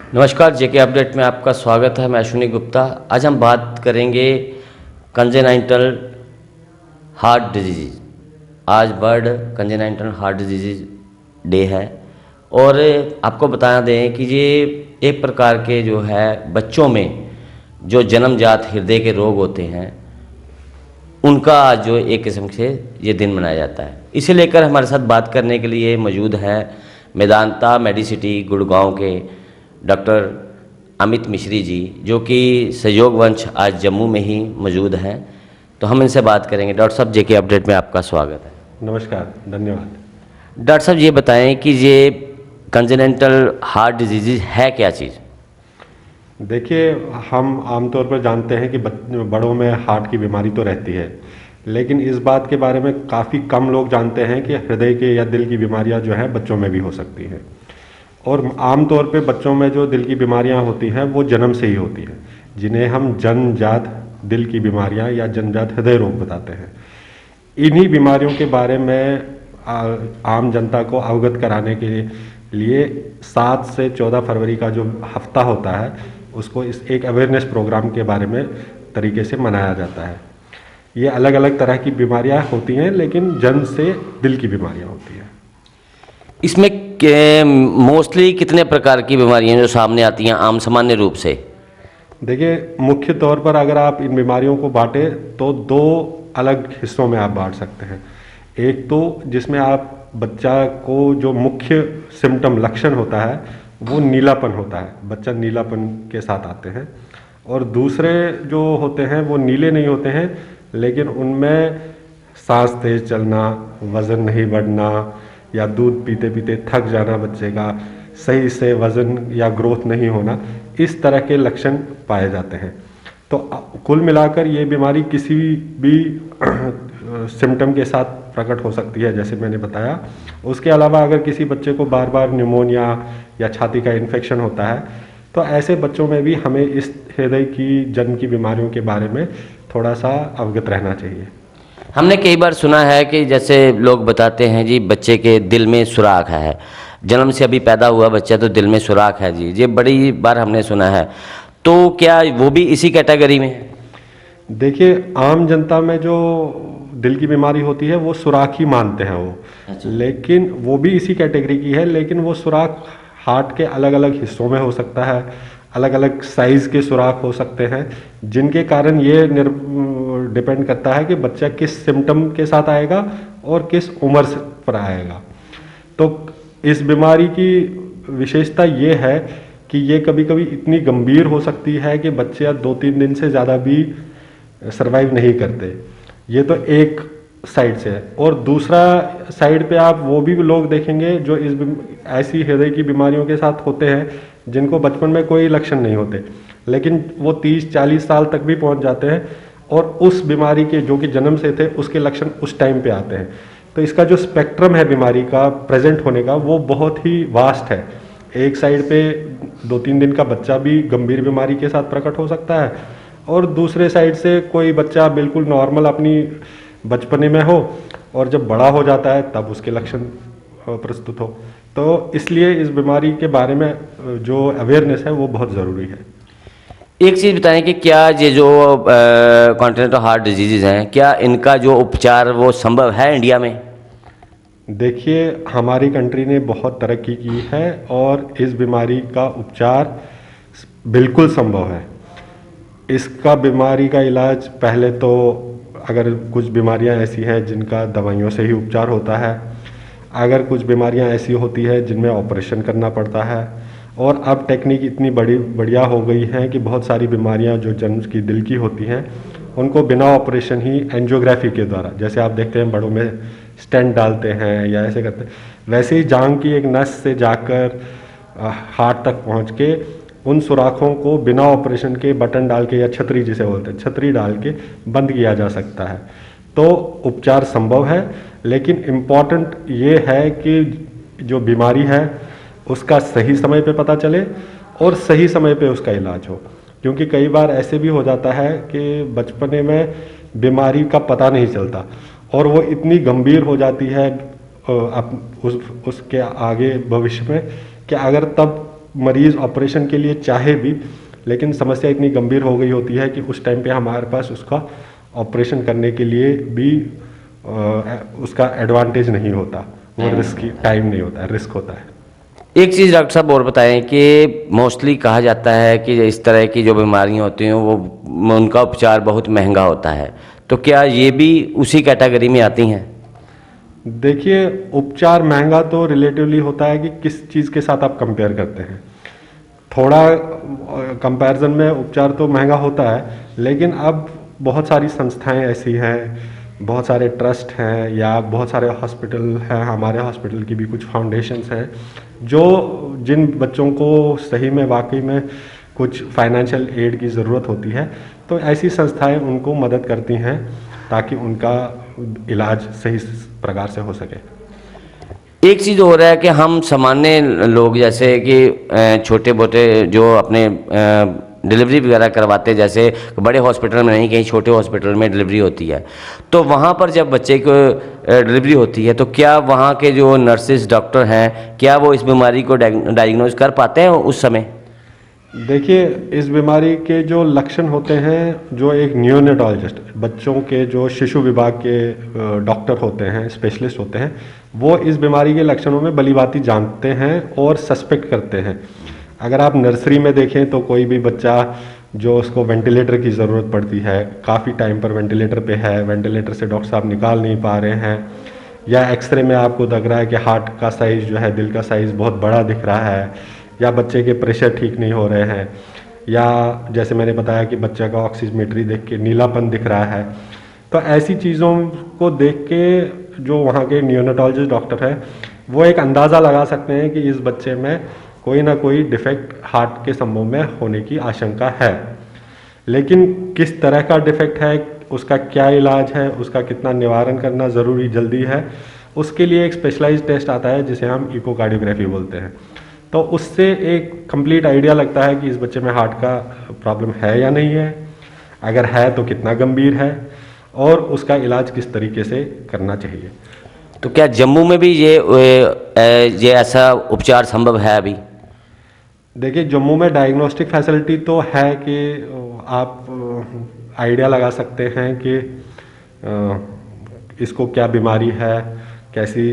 नमस्कार, जेके अपडेट में आपका स्वागत है। मैं अश्विनी गुप्ता। आज हम बात करेंगे कंजेनाइटल हार्ट डिजीज़। आज world congenital heart disease day है और आपको बता दें कि ये एक प्रकार के जो है बच्चों में जो जन्मजात हृदय के रोग होते हैं उनका आज जो एक किस्म से ये दिन मनाया जाता है। इसे लेकर हमारे साथ बात करने के लिए मौजूद है मेदांता मेडिसिटी गुड़गांव के डॉक्टर अमित मिश्री जी, जो कि सहयोग वंश आज जम्मू में ही मौजूद हैं। तो हम इनसे बात करेंगे। डॉक्टर साहब, जेके अपडेट में आपका स्वागत है। नमस्कार, धन्यवाद। डॉक्टर साहब, ये बताएं कि ये कंजेनिटल हार्ट डिजीज़ है क्या चीज़? देखिए, हम आमतौर पर जानते हैं कि बड़ों में हार्ट की बीमारी तो रहती है, लेकिन इस बात के बारे में काफ़ी कम लोग जानते हैं कि हृदय के या दिल की बीमारियां जो है बच्चों में भी हो सकती हैं। और आमतौर पे बच्चों में जो दिल की बीमारियां होती हैं वो जन्म से ही होती हैं, जिन्हें हम जन्मजात दिल की बीमारियां या जन्मजात हृदय रोग बताते हैं। इन्हीं बीमारियों के बारे में आम जनता को अवगत कराने के लिए 7 से 14 फरवरी का जो हफ्ता होता है उसको इस एक अवेयरनेस प्रोग्राम के बारे में तरीके से मनाया जाता है। ये अलग अलग तरह की बीमारियां होती हैं, लेकिन जन्म से दिल की बीमारियां होती हैं। इसमें मोस्टली कितने प्रकार की बीमारियां जो सामने आती हैं आम सामान्य रूप से? देखिए, मुख्य तौर पर अगर आप इन बीमारियों को बांटे तो 2 अलग हिस्सों में आप बांट सकते हैं। एक तो जिसमें आप बच्चा को जो मुख्य सिम्टम लक्षण होता है वो नीलापन होता है, बच्चा नीलापन के साथ आते हैं। और दूसरे जो होते हैं वो नीले नहीं होते हैं, लेकिन उनमें सांस तेज चलना, वज़न नहीं बढ़ना या दूध पीते पीते थक जाना बच्चे का, सही से वज़न या ग्रोथ नहीं होना, इस तरह के लक्षण पाए जाते हैं। तो कुल मिलाकर ये बीमारी किसी भी सिम्टम के साथ प्रकट हो सकती है, जैसे मैंने बताया। उसके अलावा अगर किसी बच्चे को बार बार निमोनिया या छाती का इन्फेक्शन होता है तो ऐसे बच्चों में भी हमें इस हृदय की जन्म की बीमारियों के बारे में थोड़ा सा अवगत रहना चाहिए। हमने कई बार सुना है कि जैसे लोग बताते हैं जी बच्चे के दिल में सुराख है, जन्म से अभी पैदा हुआ बच्चा तो दिल में सुराख है जी, ये बड़ी बार हमने सुना है। तो क्या वो भी इसी कैटेगरी में है? देखिए, आम जनता में जो दिल की बीमारी होती है वो सुराख ही मानते हैं वो। अच्छा। लेकिन वो भी इसी कैटेगरी की है, लेकिन वो सुराख हार्ट के अलग अलग हिस्सों में हो सकता है, अलग अलग साइज के सुराख हो सकते हैं, जिनके कारण ये डिपेंड करता है कि बच्चा किस सिम्टम के साथ आएगा और किस उम्र पर आएगा। तो इस बीमारी की विशेषता ये है कि ये कभी कभी इतनी गंभीर हो सकती है कि बच्चे 2-3 दिन से ज़्यादा भी सरवाइव नहीं करते। ये तो एक साइड से है। और दूसरा साइड पे आप वो भी लोग देखेंगे जो ऐसी हृदय की बीमारियों के साथ होते हैं जिनको बचपन में कोई लक्षण नहीं होते, लेकिन वो 30-40 साल तक भी पहुंच जाते हैं और उस बीमारी के जो कि जन्म से थे उसके लक्षण उस टाइम पे आते हैं। तो इसका जो स्पेक्ट्रम है बीमारी का प्रेजेंट होने का वो बहुत ही वास्ट है। एक साइड पे 2-3 दिन का बच्चा भी गंभीर बीमारी के साथ प्रकट हो सकता है और दूसरे साइड से कोई बच्चा बिल्कुल नॉर्मल अपनी बचपने में हो और जब बड़ा हो जाता है तब उसके लक्षण प्रस्तुत हो। तो इसलिए इस बीमारी के बारे में जो अवेयरनेस है वो बहुत ज़रूरी है। एक चीज़ बताएं कि क्या ये जो कॉन्टिनेंटल हार्ट डिजीज़ हैं, क्या इनका जो उपचार वो संभव है इंडिया में? देखिए, हमारी कंट्री ने बहुत तरक्की की है और इस बीमारी का उपचार बिल्कुल संभव है। इसका बीमारी का इलाज पहले तो अगर कुछ बीमारियां ऐसी हैं जिनका दवाइयों से ही उपचार होता है, अगर कुछ बीमारियां ऐसी होती है जिनमें ऑपरेशन करना पड़ता है, और अब टेक्निक इतनी बढ़िया हो गई है कि बहुत सारी बीमारियां जो जन्म की दिल की होती हैं उनको बिना ऑपरेशन ही एंजियोग्राफी के द्वारा, जैसे आप देखते हैं बड़ों में स्टेंट डालते हैं या ऐसे करते हैं, वैसे ही जांघ की एक नस से जाकर हार्ट तक पहुंच के उन सुराखों को बिना ऑपरेशन के बटन डाल के या छतरी जिसे बोलते हैं छतरी डाल के बंद किया जा सकता है। तो उपचार संभव है, लेकिन इम्पॉर्टेंट ये है कि जो बीमारी है उसका सही समय पे पता चले और सही समय पे उसका इलाज हो। क्योंकि कई बार ऐसे भी हो जाता है कि बचपने में बीमारी का पता नहीं चलता और वो इतनी गंभीर हो जाती है उसके आगे भविष्य में कि अगर तब मरीज़ ऑपरेशन के लिए चाहे भी, लेकिन समस्या इतनी गंभीर हो गई होती है कि उस टाइम पे हमारे पास उसका ऑपरेशन करने के लिए भी उसका एडवांटेज नहीं होता, वो रिस्क टाइम नहीं होता है, रिस्क होता है। एक चीज़ डॉक्टर साहब और बताएं कि मोस्टली कहा जाता है कि इस तरह की जो बीमारियां होती हैं वो उनका उपचार बहुत महंगा होता है, तो क्या ये भी उसी कैटेगरी में आती हैं? देखिए, उपचार महंगा तो रिलेटिवली होता है कि किस चीज़ के साथ आप कंपेयर करते हैं। थोड़ा कंपैरिजन में उपचार तो महंगा होता है, लेकिन अब बहुत सारी संस्थाएं ऐसी हैं, बहुत सारे ट्रस्ट हैं या बहुत सारे हॉस्पिटल हैं, हमारे हॉस्पिटल की भी कुछ फाउंडेशंस हैं जो जिन बच्चों को सही में वाकई में कुछ फाइनेंशियल एड की ज़रूरत होती है, तो ऐसी संस्थाएं उनको मदद करती हैं ताकि उनका इलाज सही प्रकार से हो सके। एक चीज़ हो रहा है कि हम सामान्य लोग जैसे कि छोटे मोटे जो अपने डिलीवरी वगैरह करवाते, जैसे बड़े हॉस्पिटल में नहीं, कहीं छोटे हॉस्पिटल में डिलीवरी होती है, तो वहाँ पर जब बच्चे को डिलीवरी होती है तो क्या वहाँ के जो नर्सेज डॉक्टर हैं क्या वो इस बीमारी को डायग्नोज कर पाते हैं उस समय? देखिए, इस बीमारी के जो लक्षण होते हैं, जो एक न्यूनेटोलॉजिस्ट, बच्चों के जो शिशु विभाग के डॉक्टर होते हैं, स्पेशलिस्ट होते हैं, वो इस बीमारी के लक्षणों में भलीभांति जानते हैं और सस्पेक्ट करते हैं। अगर आप नर्सरी में देखें तो कोई भी बच्चा जो उसको वेंटिलेटर की ज़रूरत पड़ती है, काफ़ी टाइम पर वेंटिलेटर पे है, वेंटिलेटर से डॉक्टर साहब निकाल नहीं पा रहे हैं, या एक्सरे में आपको लग रहा है कि हार्ट का साइज़ जो है, दिल का साइज़ बहुत बड़ा दिख रहा है, या बच्चे के प्रेशर ठीक नहीं हो रहे हैं, या जैसे मैंने बताया कि बच्चे का ऑक्सीमीट्री देख के नीलापन दिख रहा है, तो ऐसी चीज़ों को देख के जो वहाँ के न्यूनेटोलॉजिस्ट डॉक्टर हैं वो एक अंदाज़ा लगा सकते हैं कि इस बच्चे में कोई ना कोई डिफेक्ट हार्ट के संबंध में होने की आशंका है। लेकिन किस तरह का डिफेक्ट है, उसका क्या इलाज है, उसका कितना निवारण करना ज़रूरी जल्दी है, उसके लिए एक स्पेशलाइज्ड टेस्ट आता है जिसे हम इकोकार्डियोग्राफी बोलते हैं। तो उससे एक कंप्लीट आइडिया लगता है कि इस बच्चे में हार्ट का प्रॉब्लम है या नहीं है, अगर है तो कितना गंभीर है और उसका इलाज किस तरीके से करना चाहिए। तो क्या जम्मू में भी ये ऐसा उपचार संभव है अभी? देखिए, जम्मू में डायग्नोस्टिक फैसिलिटी तो है कि आप आइडिया लगा सकते हैं कि इसको क्या बीमारी है, कैसी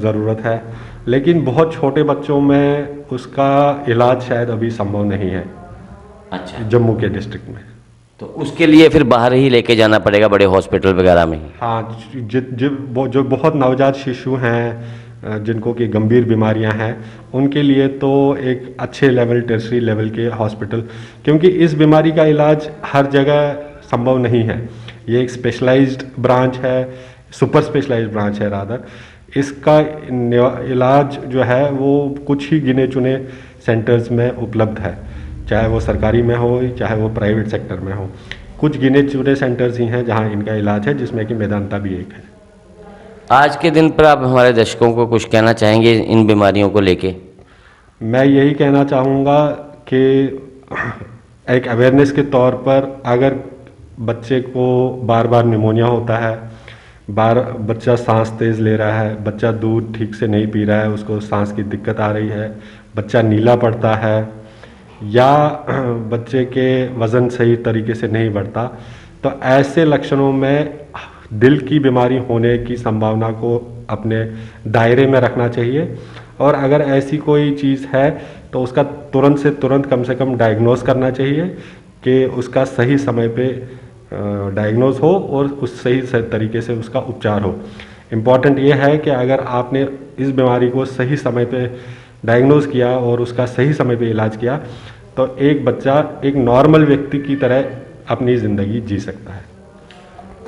ज़रूरत है, लेकिन बहुत छोटे बच्चों में उसका इलाज शायद अभी संभव नहीं है। अच्छा, जम्मू के डिस्ट्रिक्ट में तो उसके लिए फिर बाहर ही लेके जाना पड़ेगा, बड़े हॉस्पिटल वगैरह में ही? हाँ, जो बहुत नवजात शिशु हैं जिनको कि गंभीर बीमारियां हैं, उनके लिए तो एक अच्छे लेवल, टर्शरी लेवल के हॉस्पिटल, क्योंकि इस बीमारी का इलाज हर जगह संभव नहीं है। ये एक स्पेशलाइज्ड ब्रांच है, सुपर स्पेशलाइज्ड ब्रांच है रादर। इसका इलाज जो है वो कुछ ही गिने चुने सेंटर्स में उपलब्ध है, चाहे वो सरकारी में हो चाहे वो प्राइवेट सेक्टर में हो। कुछ गिने चुने सेंटर्स ही हैं जहां इनका इलाज है, जिसमें कि मेदांता भी एक है। आज के दिन पर आप हमारे दर्शकों को कुछ कहना चाहेंगे इन बीमारियों को लेके? मैं यही कहना चाहूँगा कि एक अवेयरनेस के तौर पर अगर बच्चे को बार बार निमोनिया होता है, बच्चा सांस तेज़ ले रहा है, बच्चा दूध ठीक से नहीं पी रहा है, उसको सांस की दिक्कत आ रही है, बच्चा नीला पड़ता है, या बच्चे के वज़न सही तरीके से नहीं बढ़ता, तो ऐसे लक्षणों में दिल की बीमारी होने की संभावना को अपने दायरे में रखना चाहिए। और अगर ऐसी कोई चीज़ है तो उसका तुरंत से तुरंत कम से कम डायग्नोस करना चाहिए कि उसका सही समय पे डायग्नोस हो और उस सही तरीके से उसका उपचार हो। इम्पॉर्टेंट ये है कि अगर आपने इस बीमारी को सही समय पे डायग्नोस किया और उसका सही समय पे इलाज किया तो एक बच्चा एक नॉर्मल व्यक्ति की तरह अपनी ज़िंदगी जी सकता है।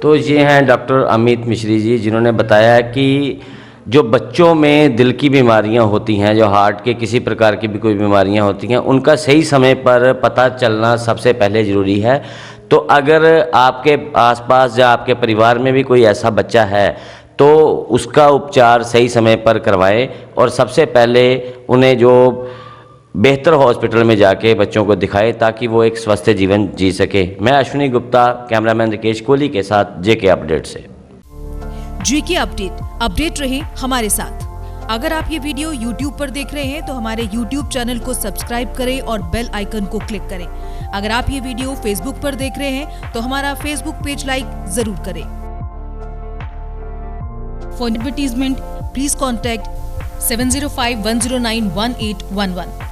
तो ये हैं डॉक्टर अमित मिश्री जी, जिन्होंने बताया कि जो बच्चों में दिल की बीमारियां होती हैं, जो हार्ट के किसी प्रकार की भी कोई बीमारियां होती हैं, उनका सही समय पर पता चलना सबसे पहले ज़रूरी है। तो अगर आपके आसपास या आपके परिवार में भी कोई ऐसा बच्चा है तो उसका उपचार सही समय पर करवाएं और सबसे पहले उन्हें जो बेहतर हॉस्पिटल में जाके बच्चों को दिखाएं ताकि वो एक स्वस्थ जीवन जी सके। मैं अश्विनी गुप्ता, कैमरामैन रिकेश कोहली के साथ जेके अपडेट से। जेके अपडेट रहे हमारे साथ। अगर आप ये वीडियो YouTube पर देख रहे हैं तो हमारे YouTube चैनल को सब्सक्राइब करें और बेल आइकन को क्लिक करें। अगर आप ये वीडियो Facebook पर देख रहे हैं तो हमारा Facebook पेज लाइक जरूर करें। For advertisement, please contact 705-109-1811.